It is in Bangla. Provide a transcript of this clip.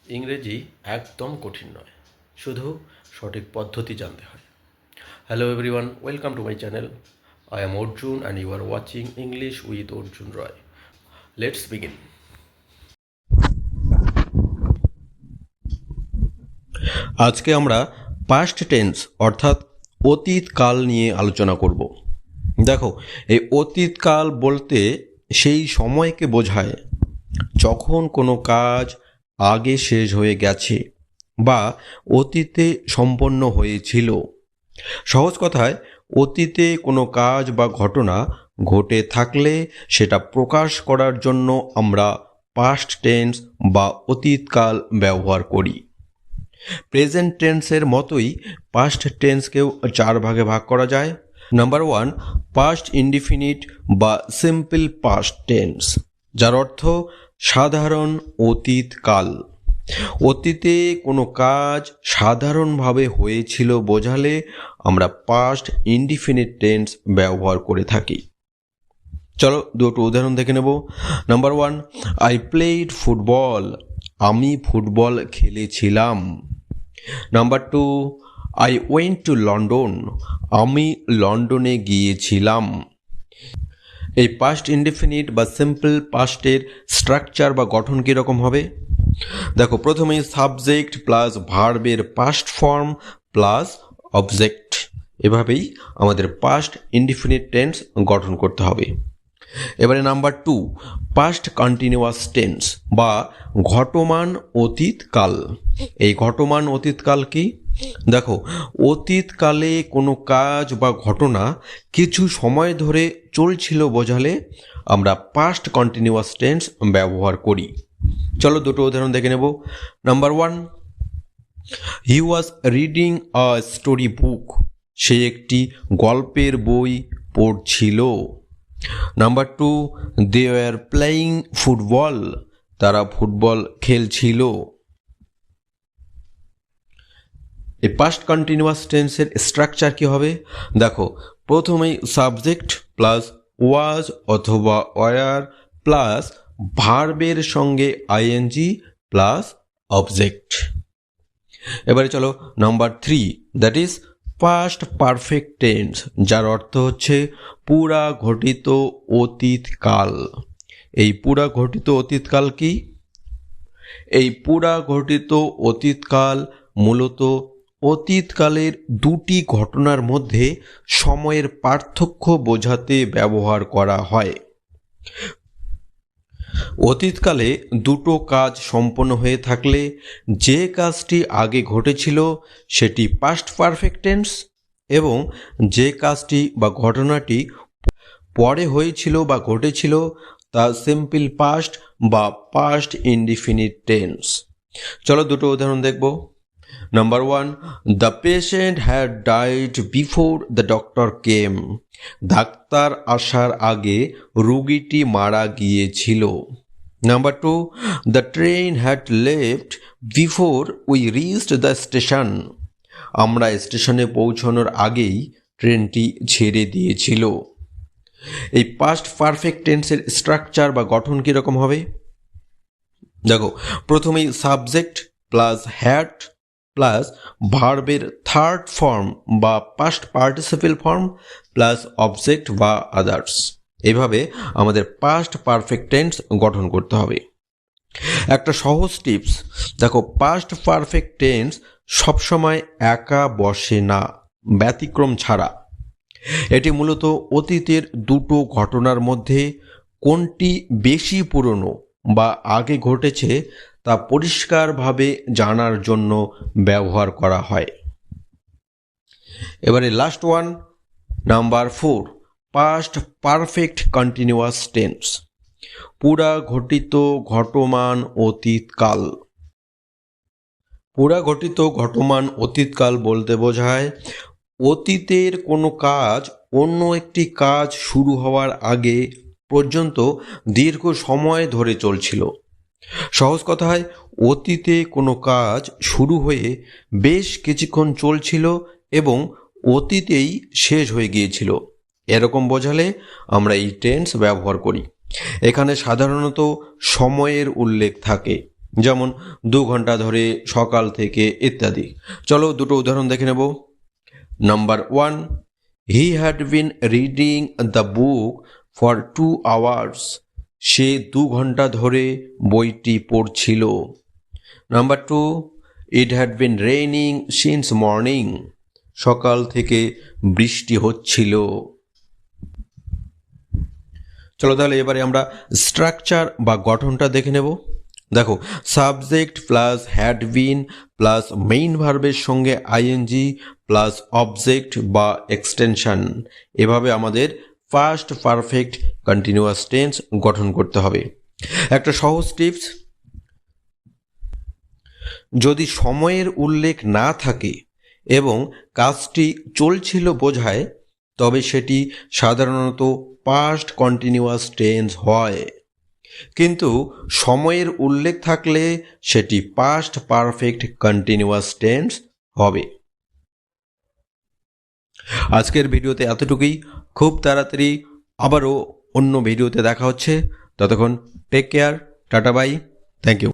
ইংরেজি একদম কঠিন নয়, শুধু সঠিক পদ্ধতি জানতে হয়। Hello everyone, welcome to my channel. I am Arjun and you are watching English with Arjun Roy. Let's begin. আজকে আমরা পাস্ট টেন্স অর্থাৎ অতীতকাল নিয়ে আলোচনা করব। দেখো, এই অতীতকাল বলতে সেই সময়কে বোঝায় যখন কোনো কাজ আগে শেষ হয়ে গেছে বা অতীতে সম্পন্ন হয়েছিল। সহজ কথায়, অতীতে কোনো কাজ বা ঘটনা ঘটে থাকলে সেটা প্রকাশ করার জন্য আমরা পাস্ট টেন্স বা অতীতকাল ব্যবহার করি। প্রেজেন্ট টেন্সের মতোই পাস্ট টেন্সকেও 4 ভাগে ভাগ করা যায়। নাম্বার 1, পাস্ট ইনডিফিনিট বা সিম্পল পাস্ট টেন্স, যার অর্থ সাধারণ অতীতকাল। অতীতে কোনো কাজ সাধারণভাবে হয়েছিল বোঝালে আমরা পাস্ট ইনডিফিনিট টেন্স ব্যবহার করে থাকি। চলো দুটো উদাহরণ দেখে নেব। নাম্বার 1, আই প্লেড ফুটবল, আমি ফুটবল খেলেছিলাম। Number 2, I went to London, আমি লন্ডনে গিয়েছিলাম। এই পাস্ট ইনডিফিনিট বা সিম্পল পাস্টের স্ট্রাকচার বা গঠন কীরকম হবে? দেখো, প্রথমেই সাবজেক্ট প্লাস ভার্বের পাস্ট ফর্ম প্লাস অবজেক্ট, এভাবেই আমাদের পাস্ট ইনডিফিনিট টেন্স গঠন করতে হবে। এবারে নাম্বার 2, পাস্ট কন্টিনিউয়াস টেন্স বা ঘটমান অতীতকাল। এই ঘটমান অতীতকাল কি? দেখো, অতীতকালে কোনো কাজ বা ঘটনা কিছু সময় ধরে চলছিল বোঝালে আমরা পাস্ট কন্টিনিউয়াস টেন্স ব্যবহার করি। চলো দুটো উদাহরণ দেখে নেব। Number 1, he was reading a story book, সে একটি গল্পের বই পড়ছিল। Number 2, they were playing football, তারা ফুটবল খেলছিল। এই পাস্ট কন্টিনিউয়াস টেন্সের স্ট্রাকচার কি হবে? দেখো, প্রথমেই সাবজেক্ট প্লাস ওয়াজ অথবা ওয়ার প্লাস ভার্বের সঙ্গে আইএনজি প্লাস অবজেক্ট। এবারে চলো number 3, that is past perfect tense, যার অর্থ হচ্ছে পুরা ঘটিত অতীতকাল। এই পুরা ঘটিত অতীতকাল কি? এই পুরা ঘটিত অতীতকাল মূলত অতীতকালের দুটি ঘটনার মধ্যে সময়ের পার্থক্য বোঝাতে ব্যবহার করা হয়। অতীতকালে দুটো কাজ সম্পন্ন হয়ে থাকলে যে কাজটি আগে ঘটেছিল সেটি পাস্ট পারফেক্ট টেন্স এবং যে কাজটি বা ঘটনাটি পরে হয়েছিল বা ঘটেছিল তা সিম্পল পাস্ট বা পাস্ট ইনডিফিনিট টেন্স। চলো দুটো উদাহরণ দেখব। Number 1, the patient had died before the doctor came, doctor আসার আগে রোগীটি মারা গিয়েছিল। Number 2, the train had left before we reached the station, আমরা স্টেশনে পৌঁছানোর আগেই ট্রেনটি ছেড়ে দিয়েছিল। এই পাস্ট পারফেক্ট টেন্সের স্ট্রাকচার বা গঠন কীরকম হবে? দেখো, প্রথমেই সাবজেক্ট প্লাস হ্যাড প্লাস ভার্বের থার্ড ফর্ম বা past participle form plus object বা আদার্স, এভাবে আমাদের পাস্ট পারফেক্ট টেন্স গঠন করতে হবে। একটা সহজ টিপস, দেখো, পাস্ট পারফেক্ট টেন্স সবসময় একা বসে না, ব্যতিক্রম ছাড়া। এটি মূলত অতীতের দুটো ঘটনার মধ্যে কোনটি বেশি পুরনো বা আগে ঘটেছে তা পরিষ্কারভাবে জানার জন্য ব্যবহার করা হয়। এবারে last one, number 4, past perfect continuous tense, পুরা ঘটিত ঘটমান অতীতকাল। পুরা ঘটিত ঘটমান অতীতকাল বলতে বোঝায় অতীতের কোনো কাজ অন্য একটি কাজ শুরু হওয়ার আগে পর্যন্ত দীর্ঘ সময় ধরে চলছিল। সহজ কথায়, অতীতে কোনো কাজ শুরু হয়ে বেশ কিছুক্ষণ চলছিল এবং অতীতেই শেষ হয়ে গিয়েছিল, এরকম বোঝালে আমরা এই টেন্স ব্যবহার করি। এখানে সাধারণত সময়ের উল্লেখ থাকে, যেমন 2 ঘন্টা ধরে, সকাল থেকে ইত্যাদি। চলো দুটো উদাহরণ দেখে নেব। Number 1, he had been reading the book for 2 hours. সে 2 ঘন্টা ধরে বইটি পড়ছিল। Number 2, it had been raining since morning. সকাল থেকে বৃষ্টি হচ্ছিল। চলো তাহলে এবারে আমরা স্ট্রাকচার বা গঠনটা দেখে নেব। দেখো, subject plus had been plus main ভার্বের সঙ্গে আইএনজি প্লাস অবজেক্ট বা এক্সটেনশন, এভাবে আমাদের ফার্স্ট পারফেক্ট কন্টিনিউয়াস টেন্স গঠন করতে হবে। একটা সহজ টিপস, যদি সময়ের উল্লেখ না থাকে এবং কাজটি চলছিল বোঝায়, তবে সেটি সাধারণত পাস্ট কন্টিনিউয়াস টেন্স হয়, কিন্তু সময়ের উল্লেখ থাকলে সেটি পাস্ট পারফেক্ট কন্টিনিউয়াস টেন্স হবে। আজকের ভিডিওতে এতটুকুই। খুব তাড়াতাড়ি আবারও অন্য ভিডিওতে দেখা হচ্ছে। ততক্ষণ take care, tata bye, thank you.